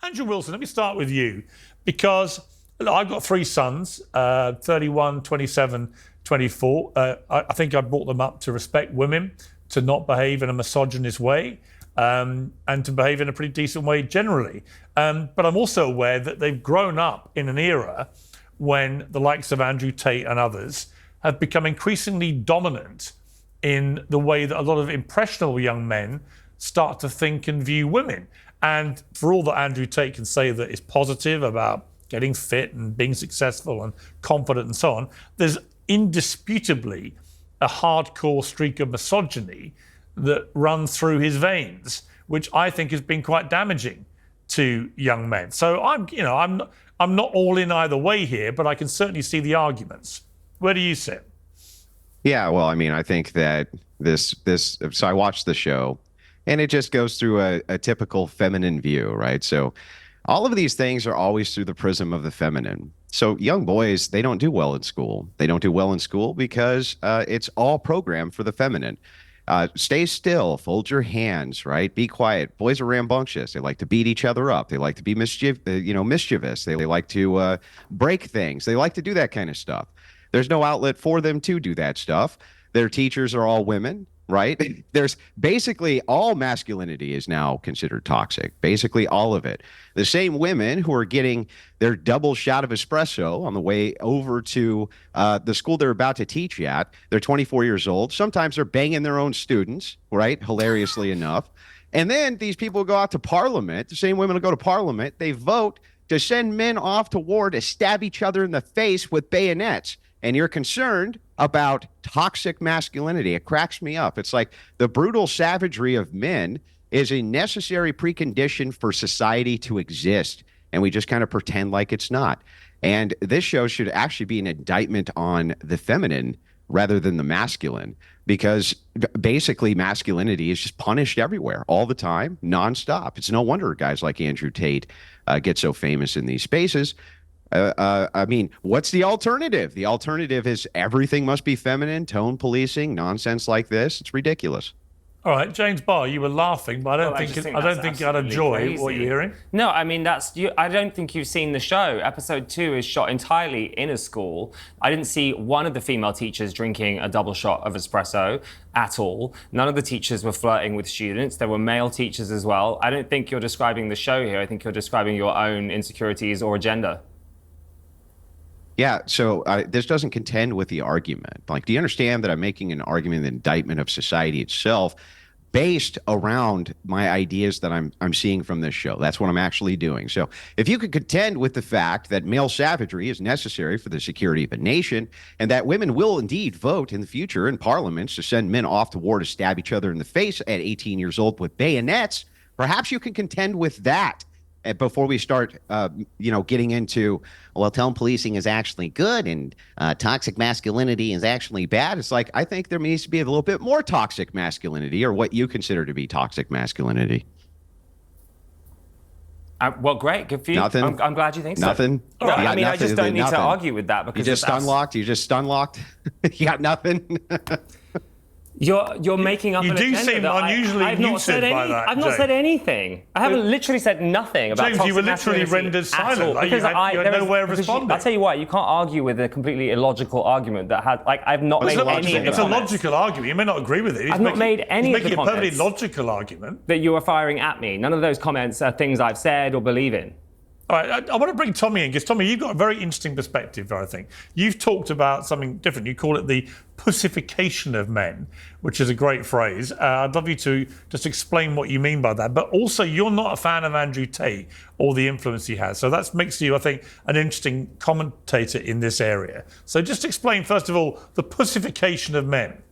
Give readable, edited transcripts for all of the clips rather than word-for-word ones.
Andrew Wilson, let me start with you, because look, I've got three sons, 31, 27, 24. I think I brought them up to respect women, to not behave in a misogynist way, and to behave in a pretty decent way generally. But I'm also aware that they've grown up in an era when the likes of Andrew Tate and others have become increasingly dominant in the way that a lot of impressionable young men start to think and view women. And for all that Andrew Tate can say that is positive about getting fit and being successful and confident and so on, there's indisputably a hardcore streak of misogyny that runs through his veins, which I think has been quite damaging to young men. So I'm not all in either way here, but I can certainly see the arguments. Where do you sit? Yeah, well, I mean, I think that so I watched the show, and it just goes through a typical feminine view, right? So all of these things are always through the prism of the feminine. So young boys, they don't do well in school. They don't do well in school because it's all programmed for the feminine. Stay still, fold your hands, right? Be quiet. Boys are rambunctious. They like to beat each other up. They like to be mischievous. They like to break things. They like to do that kind of stuff. There's no outlet for them to do that stuff. Their teachers are all women, right? There's basically all masculinity is now considered toxic, basically all of it. The same women who are getting their double shot of espresso on the way over to the school they're about to teach at, they're 24 years old. Sometimes they're banging their own students, right? Hilariously enough. And then these people go out to Parliament. The same women will go to Parliament. They vote to send men off to war to stab each other in the face with bayonets. And you're concerned about toxic masculinity. It cracks me up. It's like the brutal savagery of men is a necessary precondition for society to exist. And we just kind of pretend like it's not. And this show should actually be an indictment on the feminine rather than the masculine, because basically masculinity is just punished everywhere, all the time, nonstop. It's no wonder guys like Andrew Tate get so famous in these spaces. I mean, what's the alternative? The alternative is everything must be feminine, tone policing, nonsense like this. It's ridiculous. All right, James Barr, you were laughing, but I don't think you had a joy crazy. What you're hearing. No, I mean, I don't think you've seen the show. Episode 2 is shot entirely in a school. I didn't see one of the female teachers drinking a double shot of espresso at all. None of the teachers were flirting with students. There were male teachers as well. I don't think you're describing the show here. I think you're describing your own insecurities or agenda. Yeah, so this doesn't contend with the argument. Like, do you understand that I'm making an argument, an indictment of society itself based around my ideas that I'm seeing from this show? That's what I'm actually doing. So if you could contend with the fact that male savagery is necessary for the security of a nation, and that women will indeed vote in the future in parliaments to send men off to war to stab each other in the face at 18 years old with bayonets, perhaps you can contend with that. Before we start, getting into, well, tone policing is actually good and toxic masculinity is actually bad. It's like, I think there needs to be a little bit more toxic masculinity, or what you consider to be toxic masculinity. Well, great. Good for you. Nothing. I'm glad you think so. Nothing. No, I mean, I just don't need to argue with that, because you just stunlocked. You got nothing. You're making up an agenda. You do seem unusually muted by that, I've not said anything. I haven't literally said nothing about James, you were literally rendered silent. You had no way of responding. I'll tell you what, you can't argue with a completely illogical argument that had, I've not made any of the comments. It's a logical argument. You may not agree with it. I've not made any of the comments. He's making a perfectly logical argument. That you are firing at me. None of those comments are things I've said or believe in. All right, I want to bring Tommy in, because Tommy, you've got a very interesting perspective, I think. You've talked about something different. You call it the pussification of men, which is a great phrase. I'd love you to just explain what you mean by that. But also, you're not a fan of Andrew Tate or the influence he has. So that makes you, I think, an interesting commentator in this area. So just explain, first of all, the pussification of men.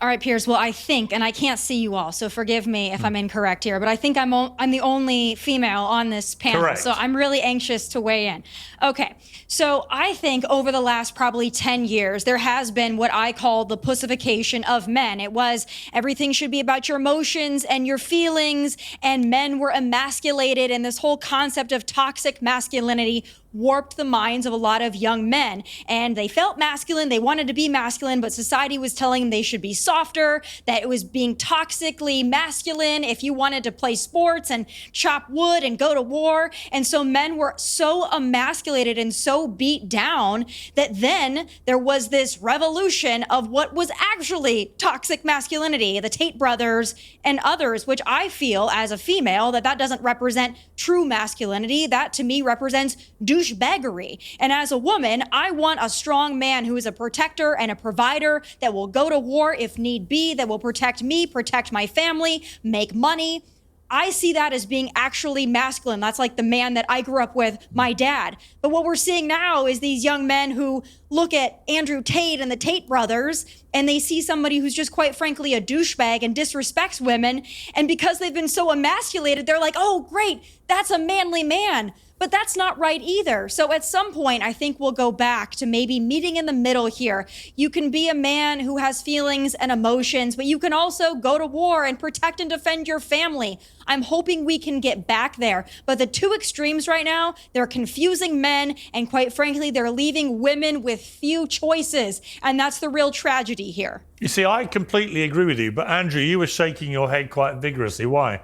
All right, Piers. Well, I think, and I can't see you all, so forgive me if I'm incorrect here, but I think I'm the only female on this panel. Correct. So I'm really anxious to weigh in. Okay, so I think over the last probably 10 years, there has been what I call the pussification of men. It was everything should be about your emotions and your feelings, and men were emasculated, and this whole concept of toxic masculinity warped the minds of a lot of young men. And they felt masculine, they wanted to be masculine, but society was telling them they should be softer, that it was being toxically masculine if you wanted to play sports and chop wood and go to war. And so men were so emasculated and so beat down that then there was this revolution of what was actually toxic masculinity, the Tate brothers and others, which I feel as a female that doesn't represent true masculinity. That to me represents douchebaggery. And as a woman, I want a strong man who is a protector and a provider that will go to war if need be, that will protect me, protect my family, make money. I see that as being actually masculine. That's like the man that I grew up with, my dad. But what we're seeing now is these young men who look at Andrew Tate and the Tate brothers, and they see somebody who's just quite frankly a douchebag and disrespects women. And because they've been so emasculated, they're like, oh, great, that's a manly man. But that's not right either. So at some point, I think we'll go back to maybe meeting in the middle here. You can be a man who has feelings and emotions, but you can also go to war and protect and defend your family. I'm hoping we can get back there. But the two extremes right now, they're confusing men, and quite frankly, they're leaving women with few choices. And that's the real tragedy here. You see, I completely agree with you, but Andrew, you were shaking your head quite vigorously. Why?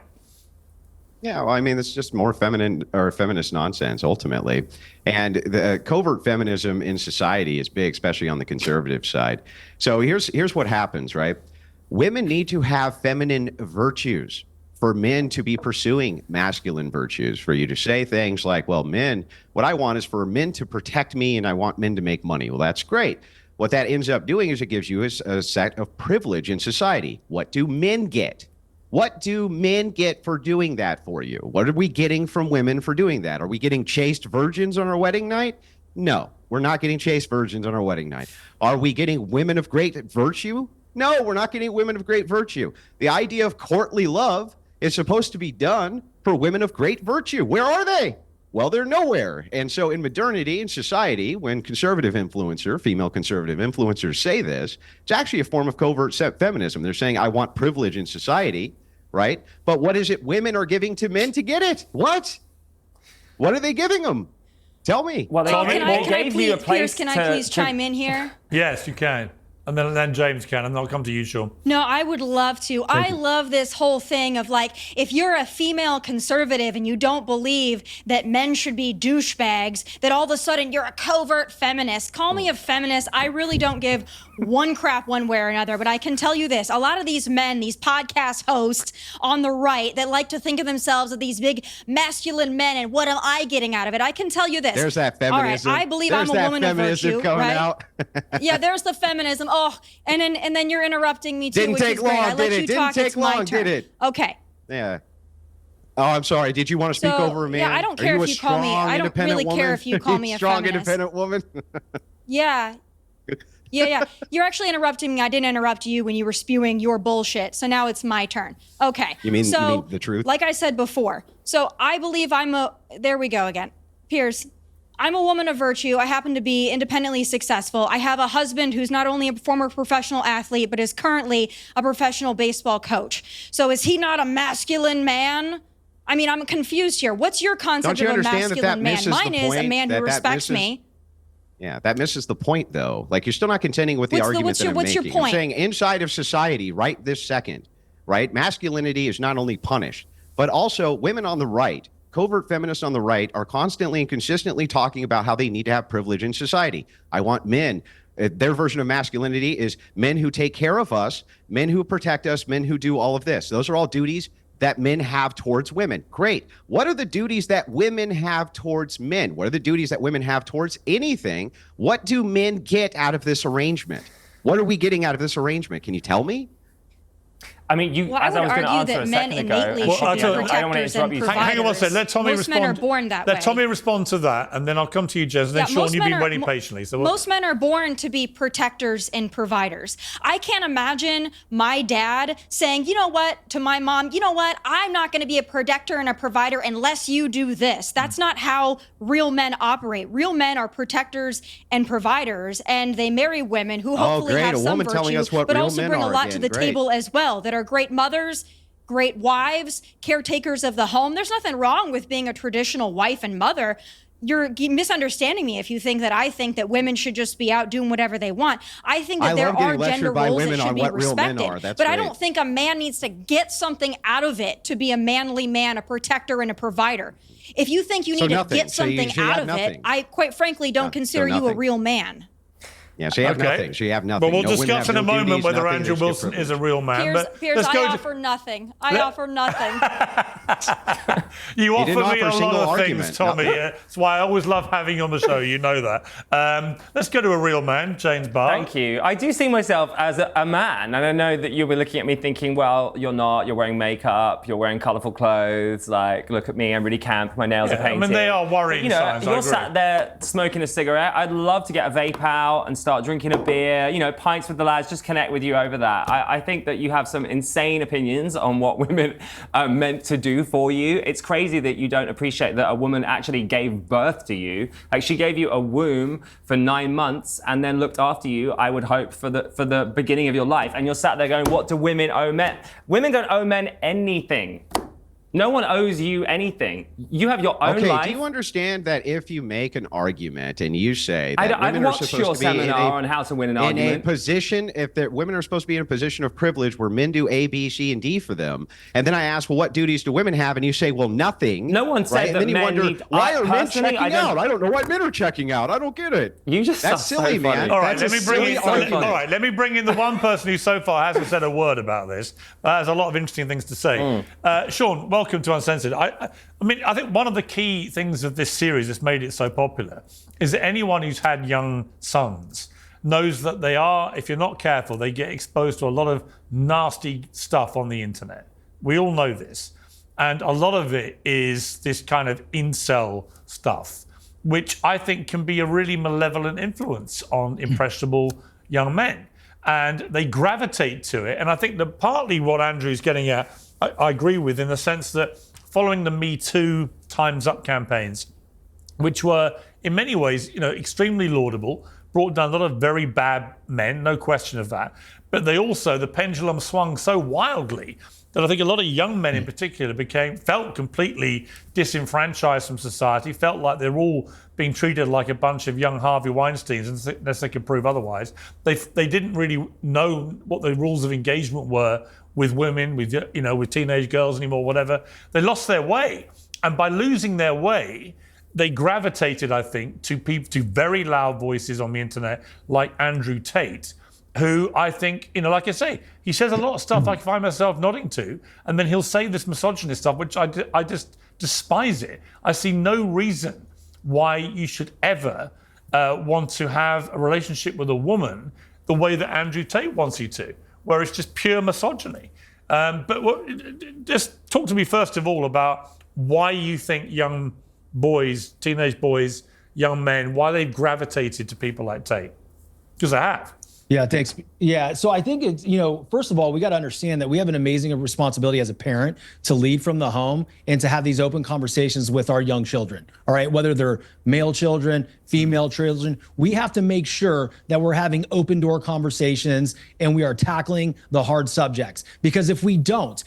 Yeah, well, I mean, it's just more feminine or feminist nonsense ultimately. And the covert feminism in society is big, especially on the conservative side. So here's what happens, right? Women need to have feminine virtues for men to be pursuing masculine virtues, for you to say things like, well, men, what I want is for men to protect me and I want men to make money. Well, that's great. What that ends up doing is it gives you a set of privilege in society. What do men get? What do men get for doing that for you? What are we getting from women for doing that? Are we getting chaste virgins on our wedding night? No, we're not getting chaste virgins on our wedding night. Are we getting women of great virtue? No, we're not getting women of great virtue. The idea of courtly love is supposed to be done for women of great virtue. Where are they? Well, they're nowhere. And so in modernity, in society, when female conservative influencers say this, it's actually a form of covert feminism. They're saying, I want privilege in society, right? But what is it women are giving to men to get it? What are they giving them? Tell me. Well, Can I please chime in here? Yes, you can. And then James can, and I'll come to you, Sean. No, I would love to. I love this whole thing of like, if you're a female conservative and you don't believe that men should be douchebags, that all of a sudden you're a covert feminist. Call me a feminist. I really don't give one crap one way or another. But I can tell you this, a lot of these men, these podcast hosts on the right that like to think of themselves as these big masculine men, and what am I getting out of it? I can tell you this. There's that feminism. All right, I believe I'm a woman of virtue, right? Out. Yeah, there's the feminism. Oh, and then you're interrupting me too, Didn't which take is great. long, I let did you it? Didn't talk. take It's my long, turn. did it? Okay. Yeah. Oh, I'm sorry. Did you want to speak over me? Yeah, I don't care if you call me. I don't really care if you call me a strong, feminist. independent woman. Yeah. Yeah. You're actually interrupting me. I didn't interrupt you when you were spewing your bullshit. So now it's my turn. Okay. You mean the truth? Like I said before. So I believe there we go again. Piers, I'm a woman of virtue. I happen to be independently successful. I have a husband who's not only a former professional athlete, but is currently a professional baseball coach. So is he not a masculine man? I mean, I'm confused here. What's your concept of a masculine man? Mine is a man who respects me. Yeah, that misses the point, though. Like, you're still not contending with the argument that I'm making. What's your point? I'm saying inside of society, right this second, right, masculinity is not only punished, but also women on the right, covert feminists on the right, are constantly and consistently talking about how they need to have privilege in society. I want men. Their version of masculinity is men who take care of us, men who protect us, men who do all of this. Those are all duties that men have towards women. Great. What are the duties that women have towards men? What are the duties that women have towards anything? What do men get out of this arrangement? What are we getting out of this arrangement? Can you tell me? I mean, I was going to answer a second ago. I don't want to interrupt you. Hang on one second. Let Tommy respond. Most men are born that way. Let Tommy respond to that, and then I'll come to you, Jez. And then Sean, you've been waiting patiently. So most men are born to be protectors and providers. I can't imagine my dad saying, you know what, to my mom, you know what, I'm not going to be a protector and a provider unless you do this. That's not how real men operate. Real men are protectors and providers, and they marry women who hopefully have some virtue, but also bring a lot to the table as well, that are great mothers, great wives, caretakers of the home. There's nothing wrong with being a traditional wife and mother. you're misunderstanding me if you think that I think that women should just be out doing whatever they want. I think that there are gender roles that should be respected. But I don't think a man needs to get something out of it to be a manly man, a protector, and a provider. If you think you need to get something out of it, I quite frankly don't consider you a real man. Yeah, so you have nothing. So you have nothing. But we'll discuss in a moment whether Andrew Wilson is a real man. Piers, I offer nothing. I offer nothing. You offer me a lot of things, Tommy. That's why I always love having you on the show. You know that. Let's go to a real man, James Barr. Thank you. I do see myself as a man, and I know that you'll be looking at me thinking, well, you're not. You're wearing makeup. You're wearing colourful clothes. Like, look at me. I'm really camp. My nails are painted. I mean, they are worrying signs. You're sat there smoking a cigarette. I'd love to get a vape out and start drinking a beer, pints with the lads, just connect with you over that. I think that you have some insane opinions on what women are meant to do for you. It's crazy that you don't appreciate that a woman actually gave birth to you. Like, she gave you a womb for 9 months and then looked after you, I would hope, for the beginning of your life. And you're sat there going, what do women owe men? Women don't owe men anything. No one owes you anything. You have your own life. Do you understand that if you make an argument and you say that I'd women are watched supposed your to be seminar on how to win an argument. in a position, if women are supposed to be in a position of privilege where men do A, B, C, and D for them, and then I ask, well, what duties do women have? And you say, well, nothing. No one said that and then you men wonder, need. why are men Personally, checking out? I don't know why men are checking out. I don't get it. That's silly, man. All right, let me bring in the one person who so far hasn't said a word about this, but has a lot of interesting things to say. Sean, welcome to Uncensored. I mean, I think one of the key things of this series that's made it so popular is that anyone who's had young sons knows that they are, if you're not careful, they get exposed to a lot of nasty stuff on the internet. We all know this. And a lot of it is this kind of incel stuff, which I think can be a really malevolent influence on impressionable young men. And they gravitate to it. And I think that partly what Andrew's getting at, I agree with, in the sense that following the Me Too Time's Up campaigns, which were in many ways, extremely laudable, brought down a lot of very bad men, no question of that. But the pendulum swung so wildly that I think a lot of young men in particular felt completely disenfranchised from society, felt like they're all being treated like a bunch of young Harvey Weinsteins unless they could prove otherwise. They didn't really know what the rules of engagement were with women, with teenage girls anymore, whatever. They lost their way. And by losing their way, they gravitated, I think, to very loud voices on the internet like Andrew Tate, who I think, like I say, he says a lot of stuff I find myself nodding to, and then he'll say this misogynist stuff, which I just despise it. I see no reason why you should ever want to have a relationship with a woman the way that Andrew Tate wants you to, where it's just pure misogyny. Just talk to me first of all about why you think young boys, teenage boys, young men, why they've gravitated to people like Tate. Because they have. Yeah, thanks. Yeah, so I think it's, first of all, we got to understand that we have an amazing responsibility as a parent to lead from the home and to have these open conversations with our young children, all right? Whether they're male children, female children, we have to make sure that we're having open door conversations and we are tackling the hard subjects. Because if we don't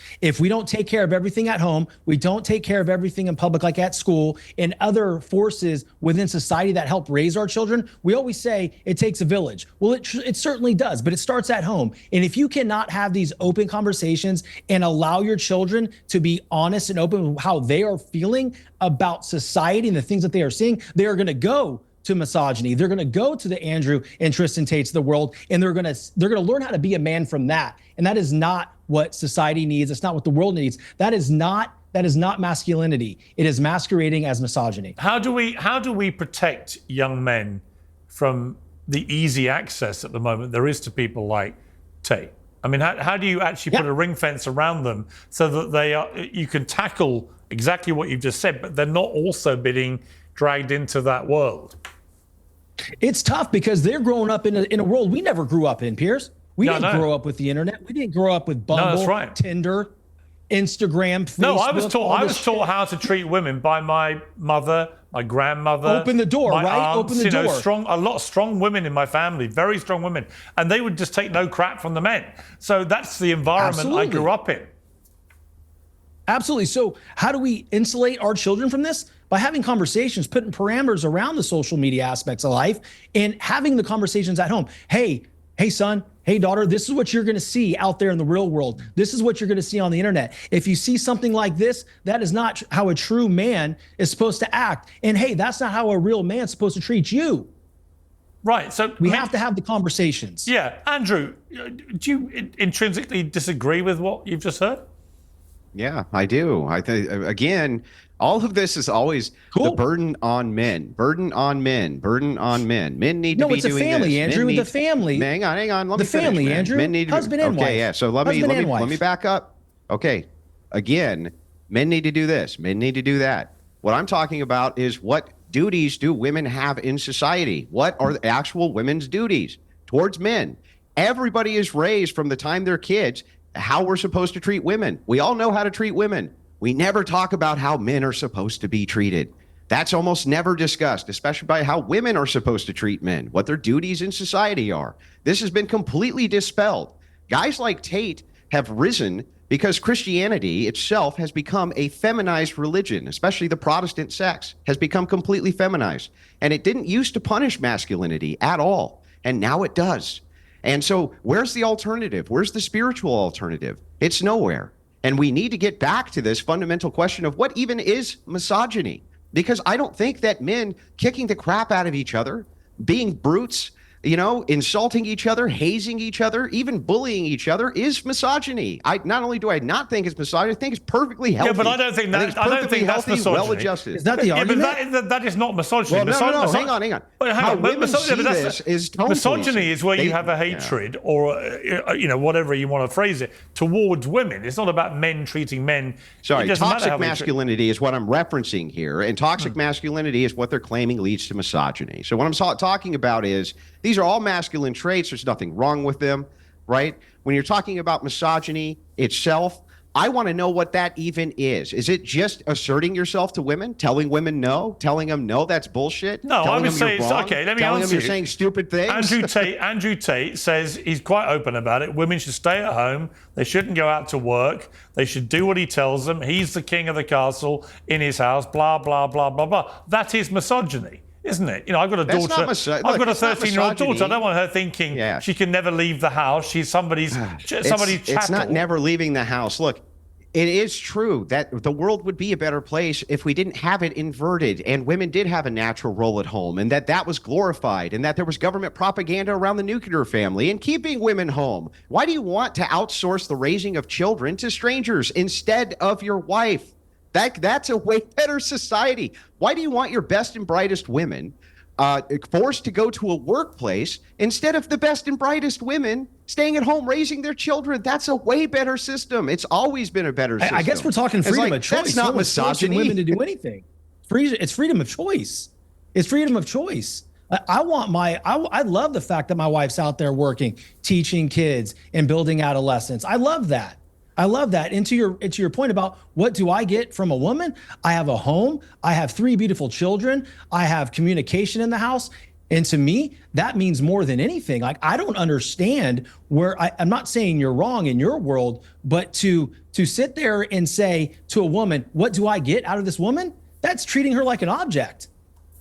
take care of everything at home, we don't take care of everything in public, like at school, and other forces within society that help raise our children, we always say it takes a village. Well, it certainly does, but it starts at home. And if you cannot have these open conversations and allow your children to be honest and open with how they are feeling about society and the things that they are seeing, they are going to go to misogyny. They're going to go to the Andrew and Tristan Tates of the world, and they're going to learn how to be a man from that. And that is not what society needs. It's not what the world needs. That is not masculinity. It is masquerading as misogyny. How do we protect young men from the easy access at the moment there is to people like Tate? I mean, how do you actually put a ring fence around them so that you can tackle exactly what you've just said, but they're not also being dragged into that world? It's tough because they're growing up in a world we never grew up in, Piers. We didn't grow up with the internet. We didn't grow up with Bumble, Tinder, Instagram, Facebook. No, I was taught how to treat women by my mother, my grandmother. Open the door, right? Aunts, Open the door. A lot of strong women in my family, very strong women, and they would just take no crap from the men. So that's the environment I grew up in. Absolutely. So how do we insulate our children from this? by having conversations, putting parameters around the social media aspects of life and having the conversations at home. Hey, son, hey, daughter, this is what you're going to see out there in the real world. This is what you're going to see on the internet. If you see something like this, that is not how a true man is supposed to act. And hey, that's not how a real man's supposed to treat you. Right. So we have to have the conversations. Yeah. Andrew, do you intrinsically disagree with what you've just heard? Yeah, I do. I think, again, all of this is always the burden on men, burden on men, burden on men. Men need to be doing this. No, it's a family, Andrew. The family. Hang on. Let me finish, family, man. Andrew. Men need to, husband and wife. Okay, yeah. So let me back up. Okay. Again, men need to do this. Men need to do that. What I'm talking about is what duties do women have in society? What are the actual women's duties towards men? Everybody is raised from the time they're kids how we're supposed to treat women. We all know how to treat women. We never talk about how men are supposed to be treated. That's almost never discussed, especially by how women are supposed to treat men, what their duties in society are. This has been completely dispelled. Guys like Tate have risen because Christianity itself has become a feminized religion, especially the Protestant sects has become completely feminized. And it didn't used to punish masculinity at all. And now it does. And so where's the alternative? Where's the spiritual alternative? It's nowhere. And we need to get back to this fundamental question of what even is misogyny? Because I don't think that men kicking the crap out of each other, being brutes, insulting each other, hazing each other, even bullying each other is misogyny. Not only do I not think it's misogyny, I think it's perfectly healthy. Yeah, but I don't think that's misogyny. Well-adjusted. Is that the argument? But that is not misogyny. Well, no. Hang on. How women see this is tone misogyny policing. is where you have a hatred or whatever you want to phrase it towards women. It's not about men treating men. Sorry, toxic masculinity is what I'm referencing here, and toxic masculinity is what they're claiming leads to misogyny. So what I'm talking about is these are all masculine traits. There's nothing wrong with them, right? When you're talking about misogyny itself, I want to know what that even is. Is it just asserting yourself to women, telling women no, telling them no, that's bullshit? No, I would say it's okay. Let me telling answer them you're saying stupid things. Andrew Tate says he's quite open about it. Women should stay at home. They shouldn't go out to work. They should do what he tells them. He's the king of the castle in his house. Blah blah blah blah blah. That is misogyny, isn't it? I've got a daughter. I've got a 13-year-old daughter. I don't want her thinking she can never leave the house. She's somebody's chattel. It's not never leaving the house. Look, it is true that the world would be a better place if we didn't have it inverted and women did have a natural role at home and that was glorified and that there was government propaganda around the nuclear family and keeping women home. Why do you want to outsource the raising of children to strangers instead of your wife? That's a way better society. Why do you want your best and brightest women forced to go to a workplace instead of the best and brightest women staying at home raising their children? That's a way better system. It's always been a better system. I guess we're talking freedom of choice. That's not misogyny. Women to do anything. It's freedom of choice. It's freedom of choice. I love the fact that my wife's out there working, teaching kids and building adolescents. I love that. And to your point about what do I get from a woman? I have a home. I have 3 beautiful children. I have communication in the house. And to me, that means more than anything. Like, I don't understand where I'm not saying you're wrong in your world, but to sit there and say to a woman, what do I get out of this woman? That's treating her like an object.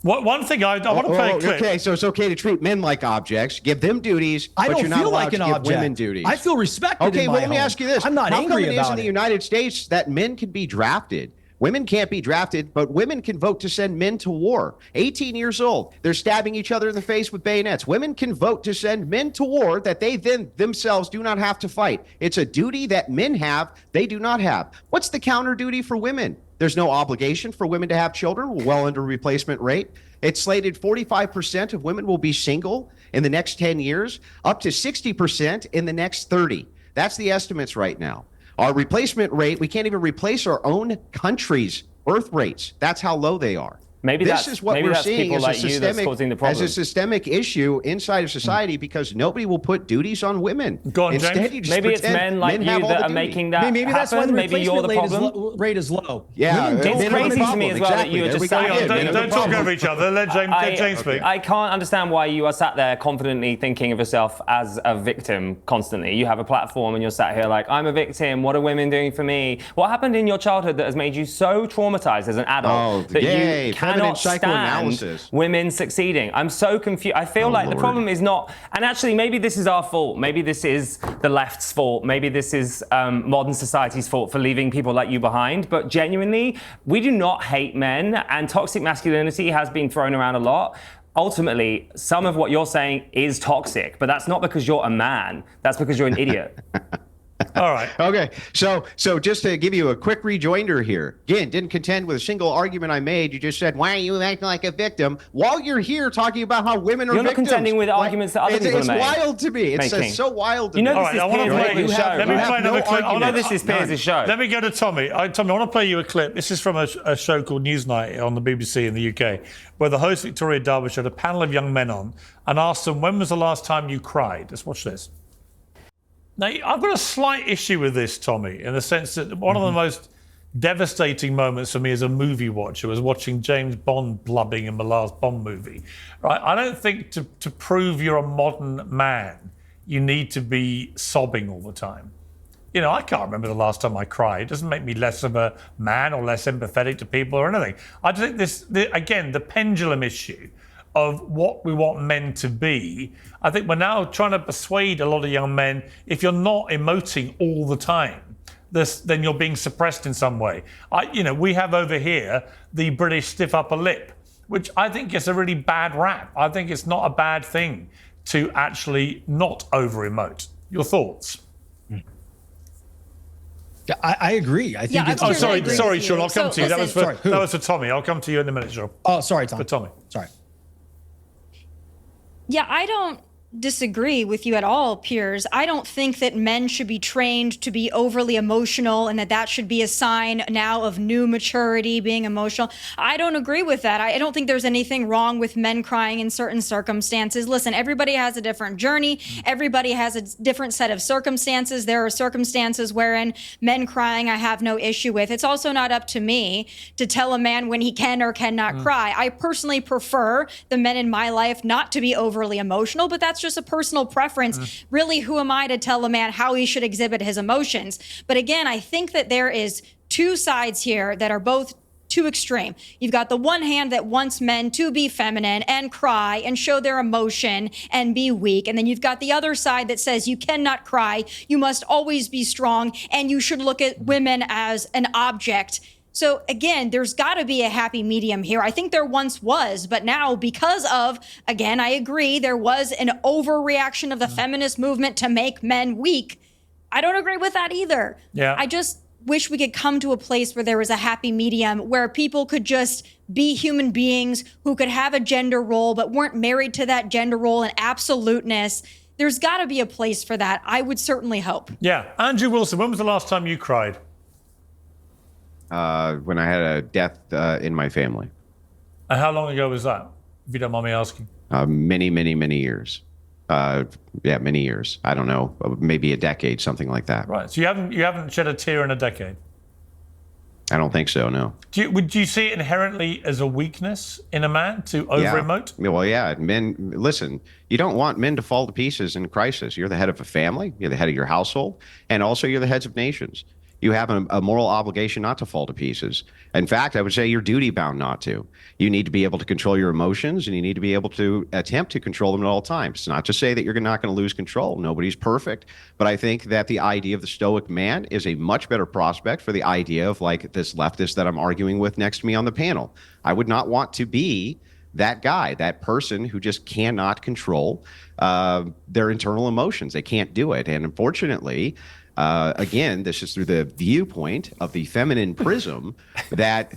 One thing I want to play a clip. Okay, so it's okay to treat men like objects, give them duties, but you're not allowed to give women duties. I feel respected. Okay, well, let me ask you this. I'm not angry about it. How come it is in the United States that men can be drafted? Women can't be drafted, but women can vote to send men to war. 18 years old, they're stabbing each other in the face with bayonets. Women can vote to send men to war that they then themselves do not have to fight. It's a duty that men have, they do not have. What's the counter duty for women? There's no obligation for women to have children, well under replacement rate. It's slated 45% of women will be single in the next 10 years, up to 60% in the next 30. That's the estimates right now. Our replacement rate, we can't even replace our own country's birth rates. That's how low they are. Maybe this that's is what maybe we're that's seeing people as like a you that's causing the problem. as a systemic issue inside of society because nobody will put duties on women. Go on, Instead, James. you just Maybe it's pretend men like you have all that the are duty. making that Maybe that's why happen. the Maybe you're the problem. rate is low. Yeah, Women don't It's men are the crazy to me problem. as well that Exactly. you were There just we go. saying Yeah, it. men are the Don't talk problem. over each other. Let James speak. I can't understand why you are sat there confidently thinking of yourself as a victim constantly. You have a platform and you're sat here like, I'm a victim. What are women doing for me? What happened in your childhood that has made you so traumatized as an adult that yay, you feminine cannot stand psychoanalysis. women succeeding? I'm so confused. I feel like the Lord. problem is not, and actually maybe this is our fault. Maybe this is the left's fault. Maybe this is modern society's fault for leaving people like you behind. But genuinely, we do not hate men, and toxic masculinity has been thrown around a lot. Ultimately, some of what you're saying is toxic, but that's not because you're a man. That's because you're an idiot. All right. Okay, so just to give you a quick rejoinder here, again, didn't contend with a single argument I made. You just said, "Why are you acting like a victim?" While you're here talking about how women are You're not victims. contending with arguments that other people It's are making. wild to me. It's so wild to You know me. this All right, is I wanna Piers' play- show. Let me right? play another clip. I know this is Piers' show. Let me go to Tommy. Tommy, I want to play you a clip. This is from a show called Newsnight on the BBC in the UK, where the host Victoria Darwin had a panel of young men on and asked them, when was the last time you cried? Let's watch this. Now, I've got a slight issue with this, Tommy, in the sense that one of the most devastating moments for me as a movie watcher was watching James Bond blubbing in the last Bond movie. Right? I don't think to prove you're a modern man, you need to be sobbing all the time. You know, I can't remember the last time I cried. It doesn't make me less of a man or less empathetic to people or anything. I just think again, the pendulum issue of what we want men to be. I think we're now trying to persuade a lot of young men, if you're not emoting all the time, then you're being suppressed in some way. We have over here the British stiff upper lip, which I think is a really bad rap. I think it's not a bad thing to actually not over-emote. Your thoughts? Yeah, I agree. I think Yeah, it's. I'm Oh, sure I sorry, agree sorry, with Sean. you. I'll come So, to you. listen. That was for Tommy. I'll come to you in a minute, Sean. Oh, sorry, Tom. For Tommy. Sorry. Yeah, I don't disagree with you at all, Piers. I don't think that men should be trained to be overly emotional and that should be a sign now of new maturity, being emotional. I don't agree with that. I don't think there's anything wrong with men crying in certain circumstances. Listen, everybody has a different journey. Everybody has a different set of circumstances. There are circumstances wherein men crying I have no issue with. It's also not up to me to tell a man when he can or cannot cry. I personally prefer the men in my life not to be overly emotional, but that's just a personal preference. Really, who am I to tell a man how he should exhibit his emotions? But again, I think that there is two sides here that are both too extreme. You've got the one hand that wants men to be feminine and cry and show their emotion and be weak. And then you've got the other side that says you cannot cry, you must always be strong, and you should look at women as an object. So again, there's got to be a happy medium here. I think there once was, but now because of, again, I agree, there was an overreaction of the feminist movement to make men weak. I don't agree with that either. Yeah. I just wish we could come to a place where there was a happy medium, where people could just be human beings who could have a gender role but weren't married to that gender role in absoluteness. There's got to be a place for that. I would certainly hope. Yeah. Andrew Wilson, when was the last time you cried? When I had a death in my family. And how long ago was that, if you don't mind me asking? Many, many, many years. Many years. I don't know, maybe a decade, something like that. Right. So you haven't shed a tear in a decade? I don't think so, no. Would you see it inherently as a weakness in a man to over-emote? Yeah. Well, yeah. Men, listen, you don't want men to fall to pieces in crisis. You're the head of a family. You're the head of your household. And also you're the heads of nations. You have a moral obligation not to fall to pieces. In fact, I would say you're duty bound not to. You need to be able to control your emotions, and you need to be able to attempt to control them at all times. It's not to say that you're not going to lose control. Nobody's perfect. But I think that the idea of the stoic man is a much better prospect for the idea of like this leftist that I'm arguing with next to me on the panel. I would not want to be that guy, that person who just cannot control their internal emotions. They can't do it. And unfortunately, again, this is through the viewpoint of the feminine prism that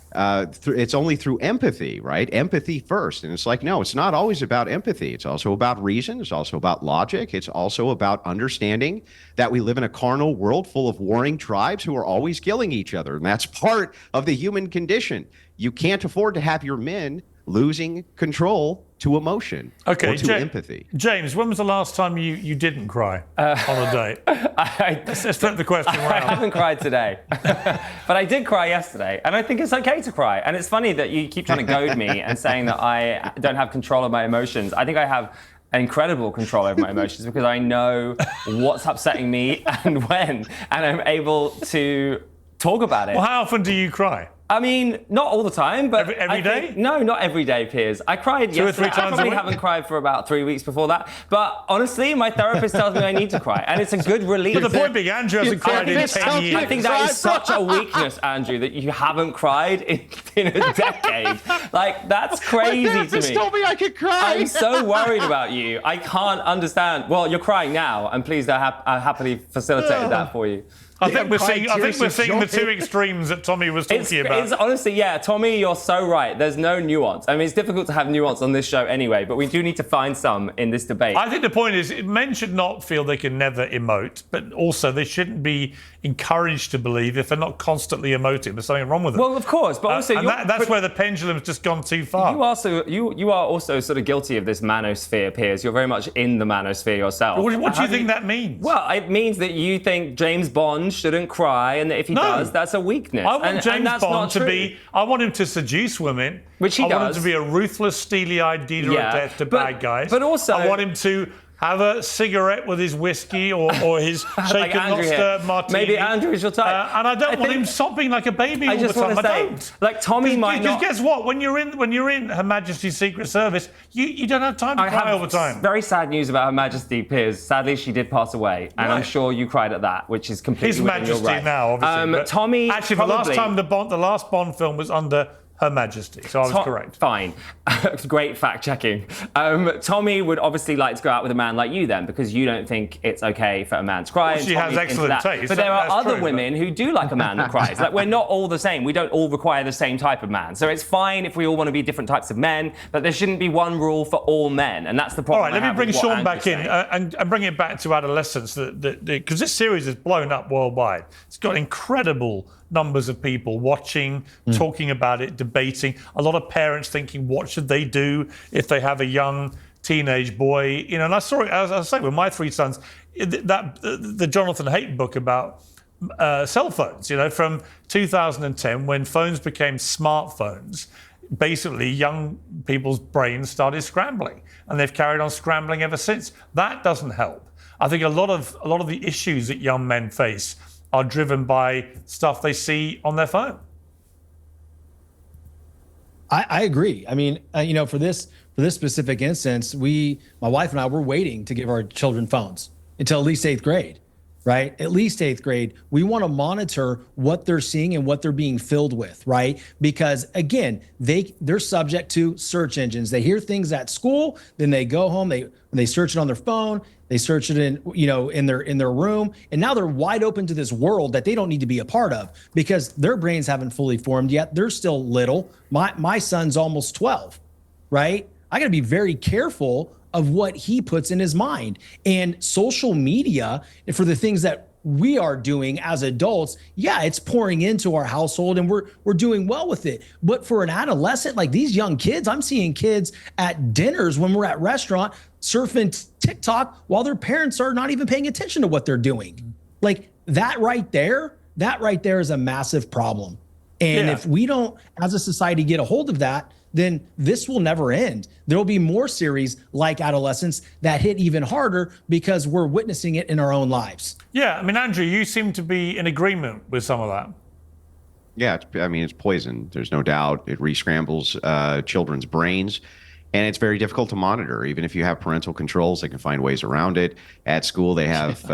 it's only through empathy, right? Empathy first. And it's like, no, it's not always about empathy. It's also about reason. It's also about logic. It's also about understanding that we live in a carnal world full of warring tribes who are always killing each other. And that's part of the human condition. You can't afford to have your men losing control to emotion or to empathy. James, when was the last time you didn't cry on a date? Let's flip the question around. I haven't cried today, but I did cry yesterday, and I think it's okay to cry. And it's funny that you keep trying to goad me and saying that I don't have control of my emotions. I think I have incredible control over my emotions because I know what's upsetting me and when, and I'm able to talk about it. Well, how often do you cry? I mean, not all the time, but every day? No, not every day, Piers. I cried yesterday. 2 or 3 times I probably a week? haven't cried for about 3 weeks before that. But honestly, my therapist tells me I need to cry, and it's a good relief. But the point being, Andrew hasn't cried in 10 years. I think that is such a weakness, Andrew, that you haven't cried in a decade. Like, that's crazy to me. Therapist told me I could cry. I'm so worried about you. I can't understand. Well, you're crying now, and please, I happily facilitated that for you. I think we're seeing the two extremes that Tommy was talking about. It's honestly, yeah, Tommy, you're so right. There's no nuance. I mean, it's difficult to have nuance on this show anyway, but we do need to find some in this debate. I think the point is men should not feel they can never emote, but also they shouldn't be encouraged to believe if they're not constantly emoting there's something wrong with them. Well, of course, but also that's where the pendulum's just gone too far. You are also sort of guilty of this manosphere, Piers. You're very much in the manosphere yourself. What do you think that means? Well, it means that you think James Bond shouldn't cry, and that if he does, that's a weakness. I want James Bond to be. I want him to seduce women, which he does. I want him to be a ruthless, steely-eyed dealer of death to bad guys. But also, I want him to have a cigarette with his whiskey or his shaken not stirred martini. Maybe Andrew is your type. And I don't want him sopping like a baby all the time. I don't. Like Tommy might not. Because guess what? When you're in Her Majesty's Secret Service, you don't have time to cry all the time. Very sad news about Her Majesty, Piers. Sadly, she did pass away, and I'm sure you cried at that, which is completely His Majesty right. now, obviously. Tommy, actually, the last Bond film was under Her Majesty, so I was correct. Fine. Great fact checking. Tommy would obviously like to go out with a man like you then, because you don't think it's okay for a man to cry. Well, she has excellent taste. But there are other women who do like a man that cries. Like, we're not all the same. We don't all require the same type of man. So it's fine if we all want to be different types of men, but there shouldn't be one rule for all men, and that's the problem. All right, let me bring Sean back in and bring it back to Adolescence, because this series has blown up worldwide. It's got incredible numbers of people watching, talking about it, debating. A lot of parents thinking, what should they do if they have a young teenage boy? You know, and I saw it, as I say, with my 3 sons, the Jonathan Haidt book about cell phones, you know, from 2010, when phones became smartphones, basically young people's brains started scrambling, and they've carried on scrambling ever since. That doesn't help. I think a lot of the issues that young men face are driven by stuff they see on their phone. I agree. I mean, for this specific instance, my wife and I were waiting to give our children phones until at least 8th grade, right? At least 8th grade. We want to monitor what they're seeing and what they're being filled with, right? Because again, they're subject to search engines. They hear things at school, then they go home, they search it on their phone, they search it in their room, and now they're wide open to this world that they don't need to be a part of because their brains haven't fully formed yet. They're still little. My son's almost 12, right? I got to be very careful of what he puts in his mind. And social media, for the things that we are doing as adults, yeah, it's pouring into our household and we're doing well with it. But for an adolescent, like these young kids, I'm seeing kids at dinners when we're at restaurant surfing TikTok while their parents are not even paying attention to what they're doing. Like that right there is a massive problem. And if we don't, as a society, get a hold of that, then this will never end. There'll be more series like Adolescence that hit even harder because we're witnessing it in our own lives. Yeah, I mean, Andrew, you seem to be in agreement with some of that. Yeah, it's poison. There's no doubt. It re-scrambles children's brains, and it's very difficult to monitor. Even if you have parental controls, they can find ways around it. At school, they have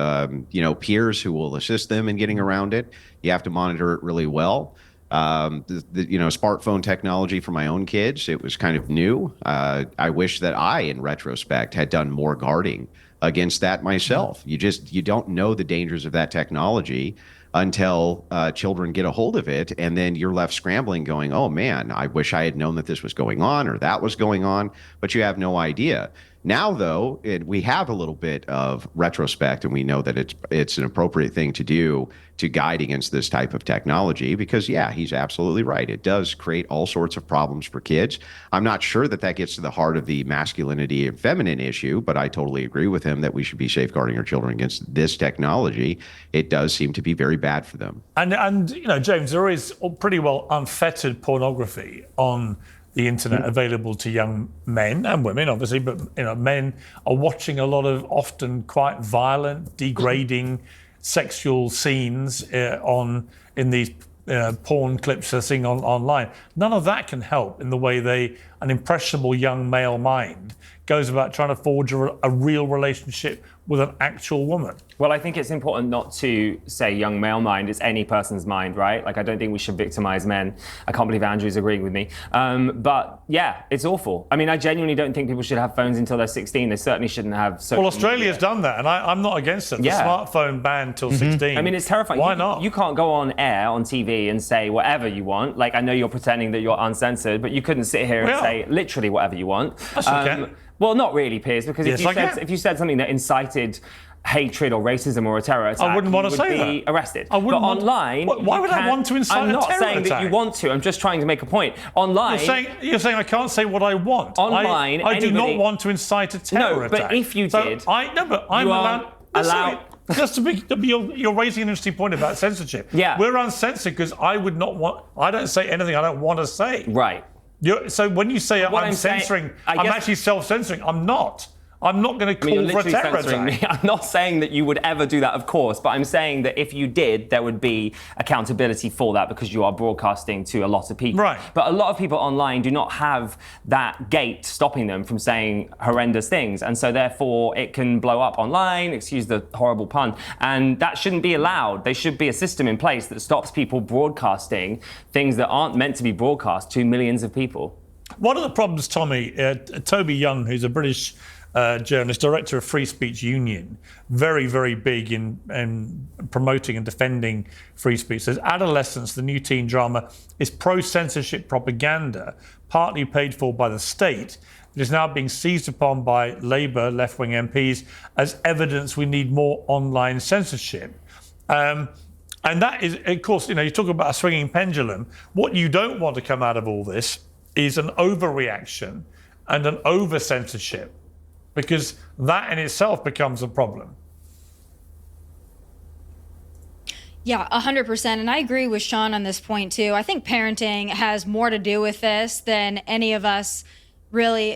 peers who will assist them in getting around it. You have to monitor it really well. Smartphone technology for my own kids, it was kind of new. I wish that I, in retrospect, had done more guarding against that myself. You don't know the dangers of that technology until children get a hold of it, and then you're left scrambling going, oh man, I wish I had known that this was going on or that was going on, but you have no idea. Now, though, we have a little bit of retrospect, and we know that it's an appropriate thing to do to guide against this type of technology because, yeah, he's absolutely right. It does create all sorts of problems for kids. I'm not sure that gets to the heart of the masculinity and feminine issue, but I totally agree with him that we should be safeguarding our children against this technology. It does seem to be very bad for them. And James, there is pretty well unfettered pornography on the internet available to young men and women, obviously, but men are watching a lot of often quite violent, degrading sexual scenes in these porn clips they're seeing online. None of that can help in the way an impressionable young male mind goes about trying to forge a real relationship with an actual woman. Well, I think it's important not to say young male mind, it's any person's mind, right? Like, I don't think we should victimize men. I can't believe Andrew's agreeing with me. But yeah, it's awful. I mean, I genuinely don't think people should have phones until they're 16. They certainly shouldn't have social Well, Australia's media. done that, and I'm not against it. The smartphone ban till 16. I mean, it's terrifying. Why not? You can't go on air, on TV, and say whatever you want. Like, I know you're pretending that you're uncensored, but you couldn't sit here and say literally whatever you want. Yes, I can. Well, not really, Piers, because if you said something that incited hatred or racism or a terror attack, I wouldn't want to you would say be arrested. I wouldn't but online, why would I want to incite I'm a not terror saying that attack? you want to. I'm just trying to make a point. Online, You're saying I can't say what I want. Online, I do not want to incite a terror attack. No, but if you did, I'm allowed. Just to be, you're raising an interesting point about censorship. Yeah, we're uncensored because I don't say anything I don't want to say. Right. So when you say I'm censoring, I'm actually self-censoring. I'm not. I'm not going to call for a terror attack. I'm not saying that you would ever do that, of course, but I'm saying that if you did, there would be accountability for that because you are broadcasting to a lot of people. Right. But a lot of people online do not have that gate stopping them from saying horrendous things. And so therefore it can blow up online, excuse the horrible pun, and that shouldn't be allowed. There should be a system in place that stops people broadcasting things that aren't meant to be broadcast to millions of people. One of the problems, Tommy, Toby Young, who's a British journalist, director of Free Speech Union, very, very big in promoting and defending free speech, says Adolescence, the new teen drama, is pro-censorship propaganda, partly paid for by the state. It is now being seized upon by Labour left-wing MPs as evidence we need more online censorship. And that is, of course, you talk about a swinging pendulum. What you don't want to come out of all this is an overreaction and an over-censorship, because that in itself becomes a problem. Yeah, 100%. And I agree with Sean on this point, too. I think parenting has more to do with this than any of us really,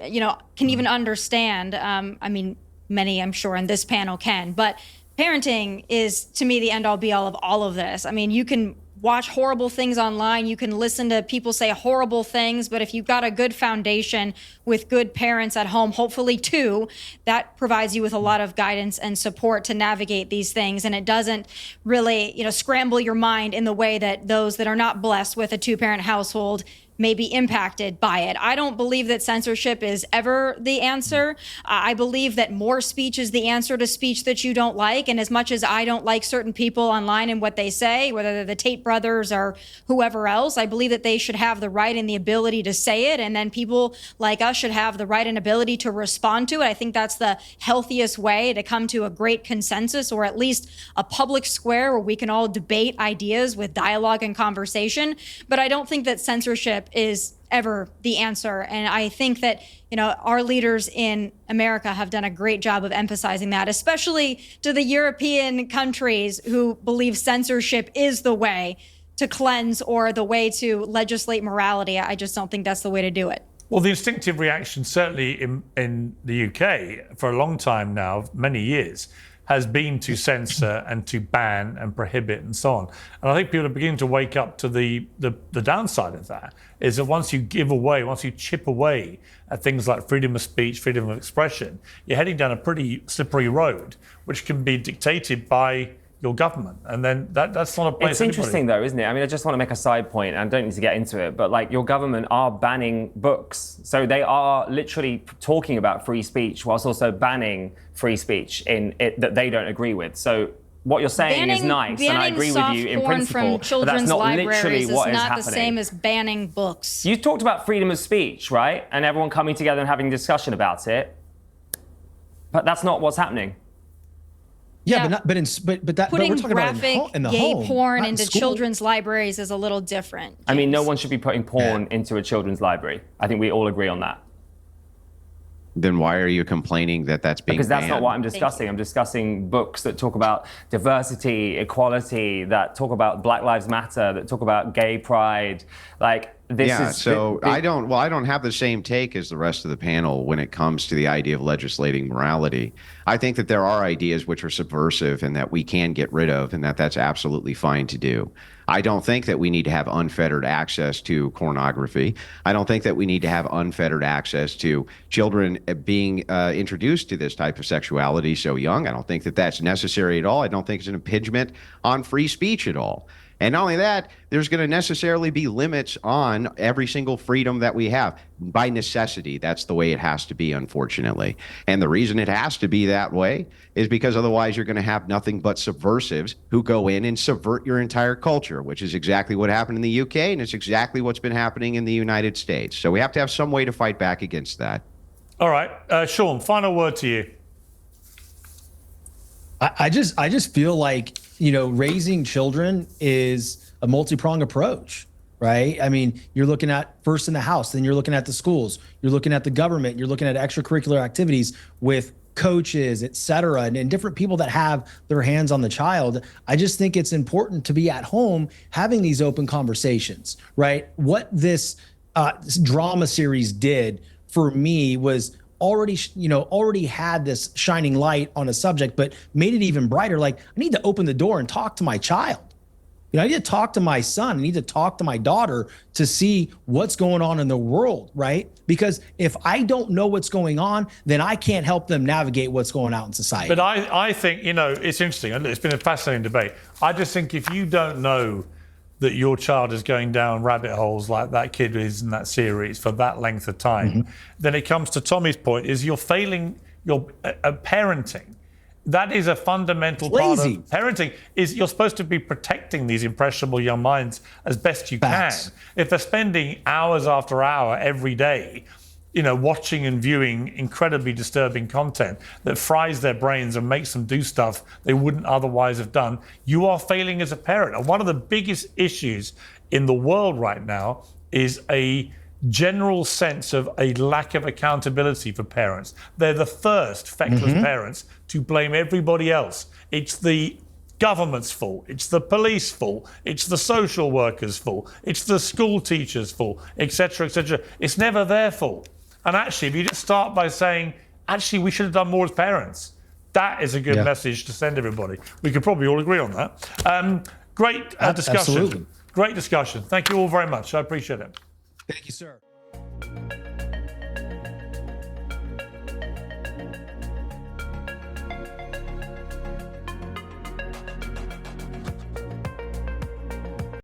can even understand. I mean, many, I'm sure, in this panel can. But parenting is, to me, the end-all, be-all of all of this. I mean, you can watch horrible things online. You can listen to people say horrible things, but if you've got a good foundation with good parents at home, hopefully two, that provides you with a lot of guidance and support to navigate these things. And it doesn't really, scramble your mind in the way that those that are not blessed with a two-parent household may be impacted by it. I don't believe that censorship is ever the answer. I believe that more speech is the answer to speech that you don't like. And as much as I don't like certain people online and what they say, whether they're the Tate brothers or whoever else, I believe that they should have the right and the ability to say it. And then people like us should have the right and ability to respond to it. I think that's the healthiest way to come to a great consensus, or at least a public square where we can all debate ideas with dialogue and conversation. But I don't think that censorship is ever the answer. And I think that, our leaders in America have done a great job of emphasizing that, especially to the European countries who believe censorship is the way to cleanse or the way to legislate morality. I just don't think that's the way to do it. Well, the instinctive reaction, certainly in the UK, for a long time now, many years, has been to censor and to ban and prohibit and so on. And I think people are beginning to wake up to the downside of that, is that once you chip away at things like freedom of speech, freedom of expression, you're heading down a pretty slippery road, which can be dictated by your government, and then that's not a place. It's interesting though, isn't it? I mean, I just want to make a side point, and I don't need to get into it, but like your government are banning books. So they are literally talking about free speech whilst also banning free speech in it that they don't agree with. So what you're saying is nice, and I agree with you in principle, but that's not literally what is happening. Is not the same as banning books. You talked about freedom of speech, right? And everyone coming together and having a discussion about it. But that's not what's happening. Yeah, but we're putting talking graphic about in the gay home, porn not in into school. children's libraries is a little different. I mean, no James. one should be putting porn into a children's library. I think we all agree on that. Then why are you complaining that that's being Because that's banned? not what I'm discussing. I'm discussing books that talk about diversity, equality, that talk about Black Lives Matter, that talk about gay pride. Like this is. So I don't have the same take as the rest of the panel when it comes to the idea of legislating morality. I think that there are ideas which are subversive and that we can get rid of, and that's absolutely fine to do. I don't think that we need to have unfettered access to pornography. I don't think that we need to have unfettered access to children being introduced to this type of sexuality so young. I don't think that that's necessary at all. I don't think it's an impingement on free speech at all. And not only that, there's going to necessarily be limits on every single freedom that we have. By necessity, that's the way it has to be, unfortunately. And the reason it has to be that way is because otherwise you're going to have nothing but subversives who go in and subvert your entire culture, which is exactly what happened in the UK, and it's exactly what's been happening in the United States. So we have to have some way to fight back against that. All right, Sean, final word to you. I just feel like, raising children is a multi-pronged approach, right? I mean, you're looking at first in the house, then you're looking at the schools, you're looking at the government, you're looking at extracurricular activities with coaches, et cetera, and different people that have their hands on the child. I just think it's important to be at home having these open conversations, right? What this drama series did for me was already had this shining light on a subject, but made it even brighter. Like, I need to open the door and talk to my child. I need to talk to my son. I need to talk to my daughter to see what's going on in the world, right? Because if I don't know what's going on, then I can't help them navigate what's going on in society. But I think, it's interesting. It's been a fascinating debate. I just think if you don't know that your child is going down rabbit holes like that kid is in that series for that length of time, then it comes to Tommy's point, is you're failing your parenting. That is a fundamental part of parenting, is you're supposed to be protecting these impressionable young minds as best you can. If they're spending hours after hour every day, watching and viewing incredibly disturbing content that fries their brains and makes them do stuff they wouldn't otherwise have done, you are failing as a parent. And one of the biggest issues in the world right now is a general sense of a lack of accountability for parents. They're the first feckless parents to blame everybody else. It's the government's fault, it's the police fault, it's the social workers' fault, it's the school teachers' fault, etc., etc. It's never their fault. And actually, if you just start by saying, actually, we should have done more as parents, that is a good message to send everybody. We could probably all agree on that. Great discussion. Absolutely. Great discussion. Thank you all very much. I appreciate it. Thank you, sir.